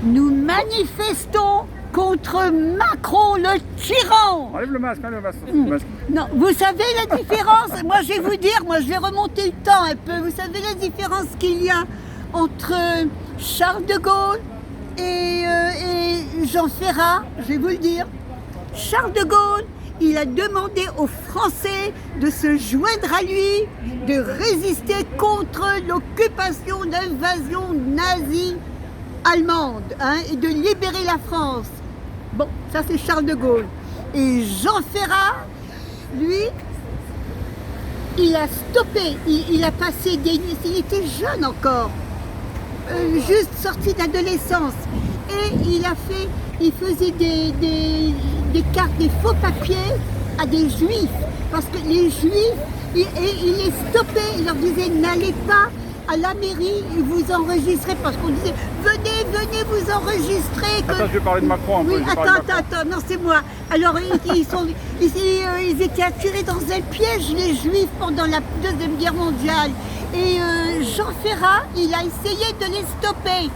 Nous manifestons contre Macron, le tyran. Enlève le masque, enlève le masque. Non, vous savez la différence? Moi, je vais vous dire, moi, je vais remonter le temps un peu. Vous savez la différence qu'il y a entre Charles de Gaulle et Jean Ferrat? Je vais vous le dire. Charles de Gaulle, il a demandé aux Français de se joindre à lui, de résister contre l'occupation, l'invasion nazie allemande, hein, et de libérer la France. Bon, ça c'est Charles de Gaulle. Et Jean Ferrat, lui, il a stoppé, il a passé des... Il était jeune encore, juste sorti d'adolescence. Et il faisait des cartes, des faux papiers à des juifs. Parce que les juifs, il les stoppait, il leur disait n'allez pas à la mairie, vous enregistrez, parce qu'on disait venez vous enregistrer. Attends, je vais parler de Macron un peu. Oui, attends, non, c'est moi. Alors, ils étaient attirés dans un piège, les Juifs, pendant la Deuxième Guerre mondiale. Et Jean Ferrat, il a essayé de les stopper,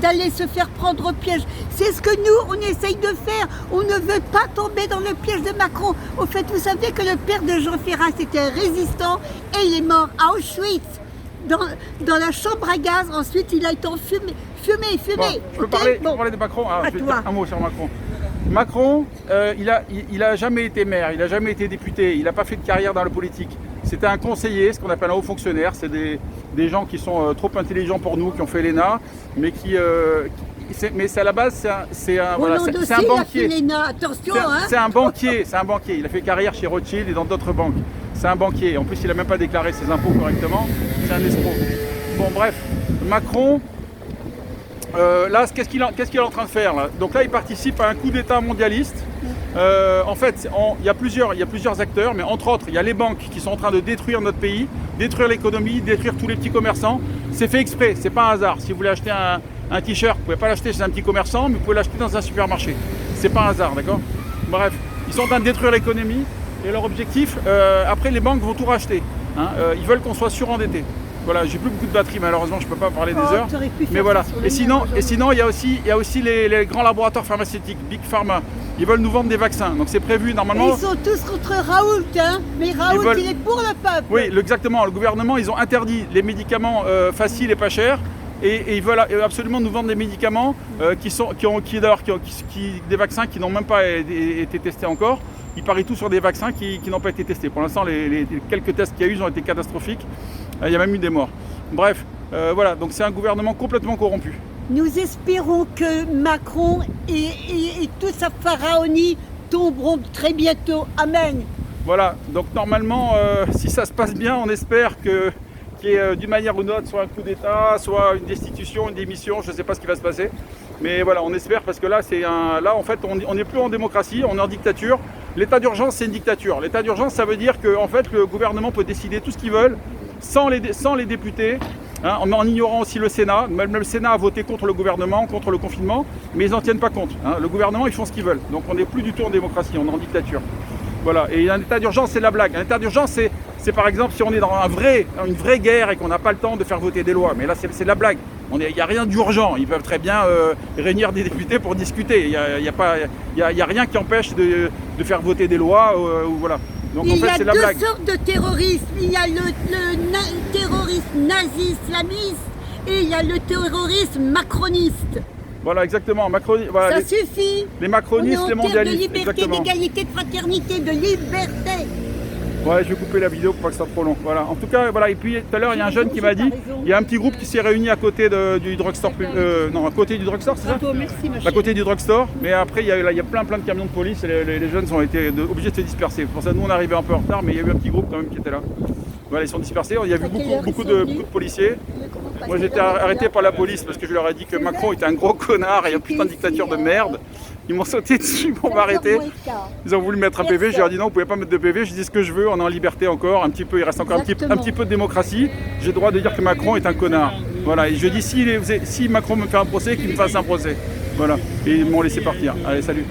d'aller se faire prendre au piège. C'est ce que nous, on essaye de faire. On ne veut pas tomber dans le piège de Macron. Au fait, vous savez que le père de Jean Ferrat, c'était un résistant, et il est mort à Auschwitz. Dans la chambre à gaz, ensuite il a été enfumé. Bon, je peux parler de Macron. Alors, je vais dire un mot sur Macron. Macron, il a jamais été maire, il n'a jamais été député, il n'a pas fait de carrière dans la politique. C'était un conseiller, ce qu'on appelle un haut fonctionnaire. C'est des gens qui sont trop intelligents pour nous, qui ont fait l'ENA, mais mais c'est à la base, c'est un banquier. Attention, c'est un banquier, Il a fait carrière chez Rothschild et dans d'autres banques. C'est un banquier. En plus, il n'a même pas déclaré ses impôts correctement. C'est un escroc. Bon, bref, Macron, là, qu'est-ce qu'il est en train de faire là? Donc là, il participe à un coup d'État mondialiste. En fait, il y a plusieurs acteurs, mais entre autres, il y a les banques qui sont en train de détruire notre pays, détruire l'économie, détruire tous les petits commerçants. C'est fait exprès, c'est pas un hasard. Si vous voulez acheter un t-shirt, vous ne pouvez pas l'acheter chez un petit commerçant, mais vous pouvez l'acheter dans un supermarché. C'est pas un hasard, d'accord? Bref, ils sont en train de détruire l'économie. Et leur objectif, après les banques vont tout racheter. Hein, ils veulent qu'on soit surendetté. Voilà, j'ai plus beaucoup de batterie malheureusement, je peux pas parler des heures. Mais voilà. Et sinon, il y a aussi les grands laboratoires pharmaceutiques, Big Pharma. Ils veulent nous vendre des vaccins. Donc c'est prévu normalement. Et ils sont tous contre Raoult, hein. Mais Raoult, il est pour le peuple. Oui, exactement. Le gouvernement, ils ont interdit les médicaments faciles et pas chers. Et ils veulent absolument nous vendre des médicaments des vaccins qui n'ont même pas été testés encore. Ils parient tout sur des vaccins qui n'ont pas été testés. Pour l'instant, les quelques tests qu'il y a eu ont été catastrophiques. Il y a même eu des morts. Bref, voilà, donc c'est un gouvernement complètement corrompu. Nous espérons que Macron et toute sa pharaonie tomberont très bientôt. Amen. Voilà, donc normalement, si ça se passe bien, on espère qu'il y ait d'une manière ou d'une autre soit un coup d'État, soit une destitution, une démission, je ne sais pas ce qui va se passer. Mais voilà, on espère parce que là, en fait, on n'est plus en démocratie, on est en dictature. L'état d'urgence, c'est une dictature. L'état d'urgence, ça veut dire que en fait, le gouvernement peut décider tout ce qu'il veut sans les députés, hein, en ignorant aussi le Sénat. Même le Sénat a voté contre le gouvernement, contre le confinement, mais ils n'en tiennent pas compte. Hein. Le gouvernement, ils font ce qu'ils veulent. Donc on n'est plus du tout en démocratie, on est en dictature. Voilà. Et un état d'urgence, c'est de la blague. Un état d'urgence, c'est par exemple si on est dans une vraie guerre et qu'on n'a pas le temps de faire voter des lois. Mais là, c'est de la blague. Il n'y a rien d'urgent. Ils peuvent très bien réunir des députés pour discuter. Il n'y a rien qui empêche de faire voter des lois. Voilà. Donc, en fait, c'est la blague. Il y a deux sortes de terrorisme. Il y a le terrorisme nazi-islamiste et il y a le terrorisme macroniste. Voilà, exactement. Voilà, ça suffit. Les macronistes, les mondialistes. De liberté, d'égalité, de fraternité, de liberté. Ouais, je vais couper la vidéo pour pas que ça soit trop long. Voilà. En tout cas, voilà. Et puis tout à l'heure, il y a un jeune qui m'a dit, il y a un petit groupe qui s'est réuni à côté du drugstore. Non, à côté du drugstore, c'est ça? Merci, à côté du drugstore. Mais après, il y a plein de camions de police. Et les jeunes ont été obligés de se disperser. Pour ça, nous, on est arrivés un peu en retard, mais il y a eu un petit groupe quand même qui était là. Voilà, ils sont dispersés. Il y a vu beaucoup de policiers. Moi, j'ai été arrêté par la police parce que je leur ai dit que Macron était un gros connard et un putain de dictature de merde. Ils m'ont sauté dessus pour m'arrêter. Ils ont voulu mettre un PV, je leur ai dit non, vous pouvez pas mettre de PV, je dis ce que je veux, on est en liberté encore, un petit peu, il reste encore un petit peu de démocratie. J'ai le droit de dire que Macron est un connard. Voilà, et je dis si Macron me fait un procès, qu'il me fasse un procès. Voilà, et ils m'ont laissé partir. Allez, salut.